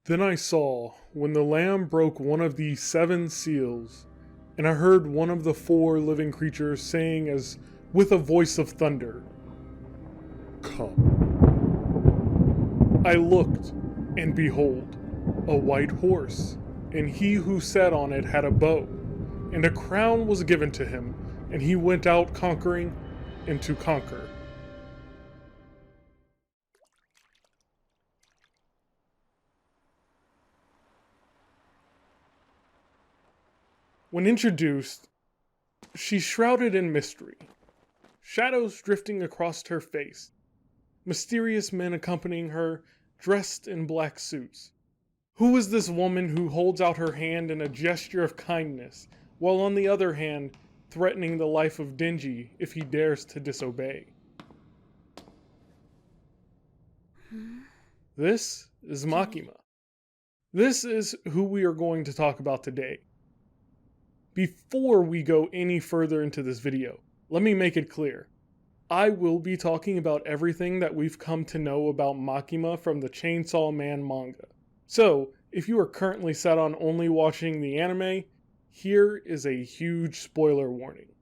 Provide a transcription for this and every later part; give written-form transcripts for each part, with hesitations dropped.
Then I saw, when the Lamb broke one of the 7 seals, and I heard one of the 4 living creatures saying as with a voice of thunder, "Come." I looked, and behold, a white horse, and he who sat on it had a bow, and a crown was given to him, and he went out conquering and to conquer. When introduced, she's shrouded in mystery, shadows drifting across her face, mysterious men accompanying her, dressed in black suits. Who is this woman who holds out her hand in a gesture of kindness, while on the other hand, threatening the life of Denji if he dares to disobey? This is Makima. This is who we are going to talk about today. Before we go any further into this video, let me make it clear. I will be talking about everything that we've come to know about Makima from the Chainsaw Man manga. So, if you are currently set on only watching the anime, here is a huge spoiler warning.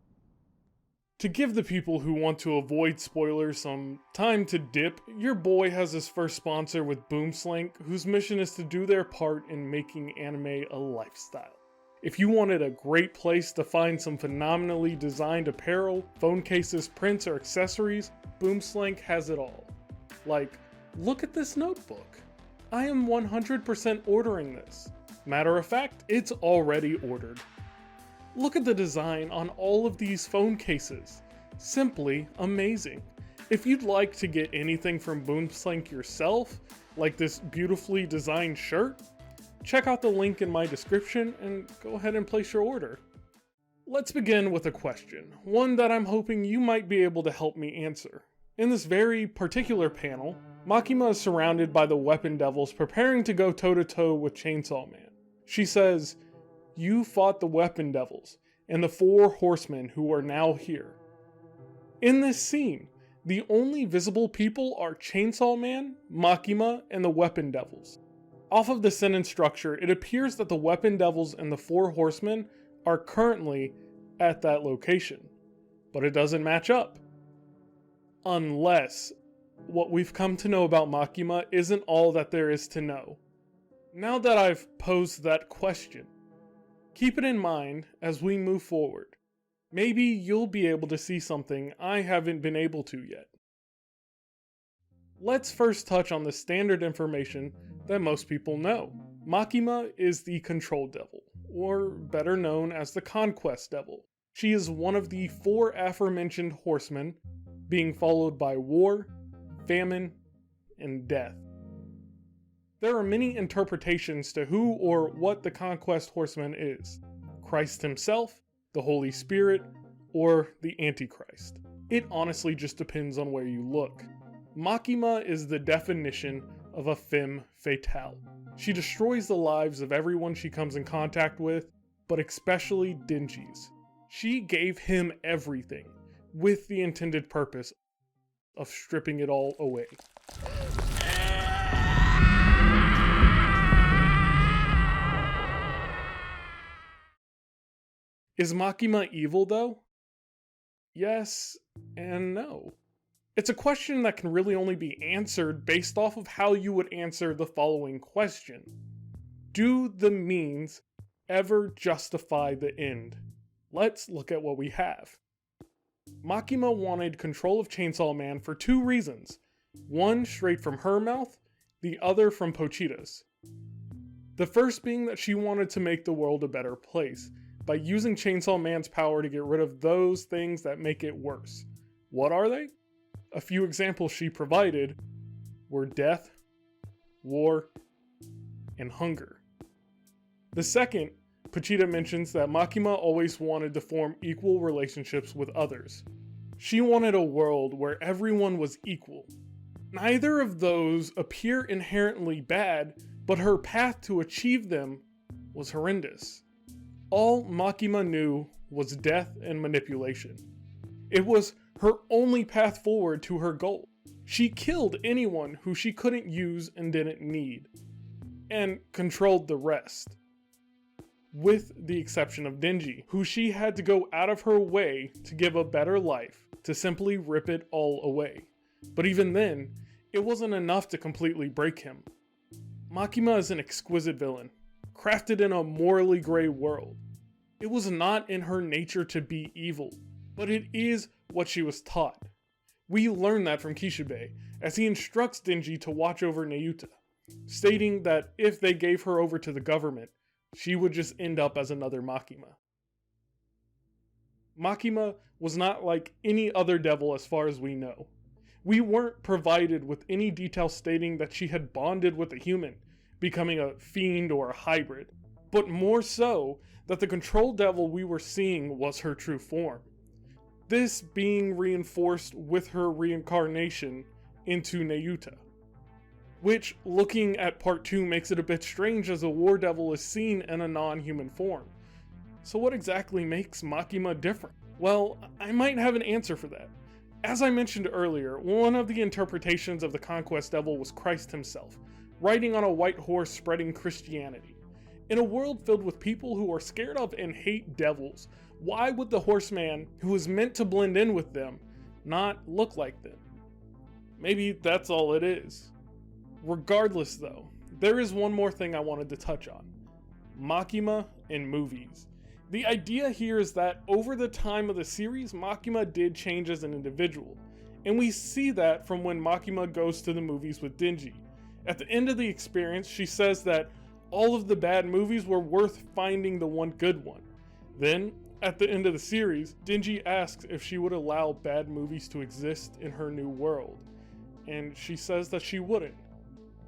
To give the people who want to avoid spoilers some time to dip, your boy has his first sponsor with Boomslank, whose mission is to do their part in making anime a lifestyle. If you wanted a great place to find some phenomenally designed apparel, phone cases, prints, or accessories, Boomslank has it all. Like, look at this notebook. I am 100% ordering this. Matter of fact, it's already ordered. Look at the design on all of these phone cases. Simply amazing. If you'd like to get anything from Boomslank yourself, like this beautifully designed shirt, check out the link in my description and go ahead and place your order. Let's begin with a question, one that I'm hoping you might be able to help me answer. In this very particular panel, Makima is surrounded by the weapon devils preparing to go toe-to-toe with Chainsaw Man. She says, "You fought the weapon devils and the 4 horsemen who are now here." In this scene, the only visible people are Chainsaw Man, Makima, and the weapon devils. Off of the sentence structure, it appears that the weapon devils and the 4 horsemen are currently at that location, but it doesn't match up. Unless what we've come to know about Makima isn't all that there is to know. Now that I've posed that question, keep it in mind as we move forward. Maybe you'll be able to see something I haven't been able to yet. Let's first touch on the standard information that most people know. Makima is the Control Devil, or better known as the Conquest Devil. She is one of the 4 aforementioned horsemen, being followed by war, famine, and death. There are many interpretations to who or what the Conquest Horseman is: Christ himself, the Holy Spirit, or the Antichrist. It honestly just depends on where you look. Makima is the definition of a femme fatale. She destroys the lives of everyone she comes in contact with, but especially Denji's. She gave him everything, with the intended purpose of stripping it all away. Is Makima evil though? Yes and no. It's a question that can really only be answered based off of how you would answer the following question. Do the means ever justify the end? Let's look at what we have. Makima wanted control of Chainsaw Man for 2 reasons. One straight from her mouth, the other from Pochita's. The first being that she wanted to make the world a better place, by using Chainsaw Man's power to get rid of those things that make it worse. What are they? A few examples she provided were death, war, and hunger. The second, Pochita mentions that Makima always wanted to form equal relationships with others. She wanted a world where everyone was equal. Neither of those appear inherently bad, but her path to achieve them was horrendous. All Makima knew was death and manipulation. It was her only path forward to her goal. She killed anyone who she couldn't use and didn't need. and controlled the rest. With the exception of Denji, who she had to go out of her way to give a better life, to simply rip it all away. But even then, it wasn't enough to completely break him. Makima is an exquisite villain, crafted in a morally gray world. It was not in her nature to be evil, but it is what she was taught. We learn that from Kishibe, as he instructs Denji to watch over Nayuta, stating that if they gave her over to the government, she would just end up as another Makima. Makima was not like any other devil as far as we know. We weren't provided with any detail stating that she had bonded with a human, becoming a fiend or a hybrid, but more so that the control devil we were seeing was her true form. This being reinforced with her reincarnation into Nayuta, which, looking at part 2, makes it a bit strange as a war devil is seen in a non-human form. So what exactly makes Makima different? Well, I might have an answer for that. As I mentioned earlier, one of the interpretations of the Conquest Devil was Christ himself, riding on a white horse spreading Christianity. In a world filled with people who are scared of and hate devils, why would the horseman, who is meant to blend in with them, not look like them? Maybe that's all it is. Regardless though, there is one more thing I wanted to touch on. Makima in movies. The idea here is that over the time of the series, Makima did change as an individual, and we see that from when Makima goes to the movies with Denji. At the end of the experience, she says that all of the bad movies were worth finding the one good one. Then, at the end of the series, Denji asks if she would allow bad movies to exist in her new world, and she says that she wouldn't.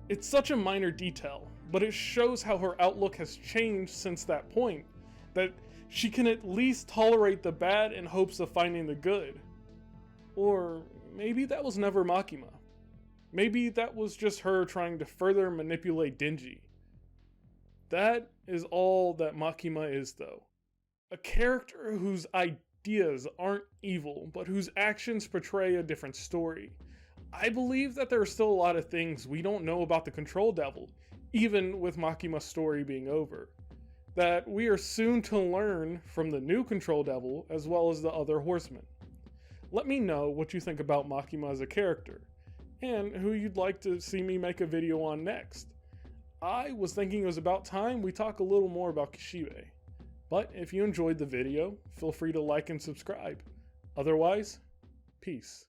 It's such a minor detail, but it shows how her outlook has changed since that point, that she can at least tolerate the bad in hopes of finding the good. Or maybe that was never Makima. Maybe that was just her trying to further manipulate Denji. That is all that Makima is though. A character whose ideas aren't evil, but whose actions portray a different story. I believe that there are still a lot of things we don't know about the Control Devil, even with Makima's story being over, that we are soon to learn from the new Control Devil as well as the other horsemen. Let me know what you think about Makima as a character, and who you'd like to see me make a video on next. I was thinking it was about time we talk a little more about Kishibe. But if you enjoyed the video, feel free to like and subscribe. Otherwise, peace.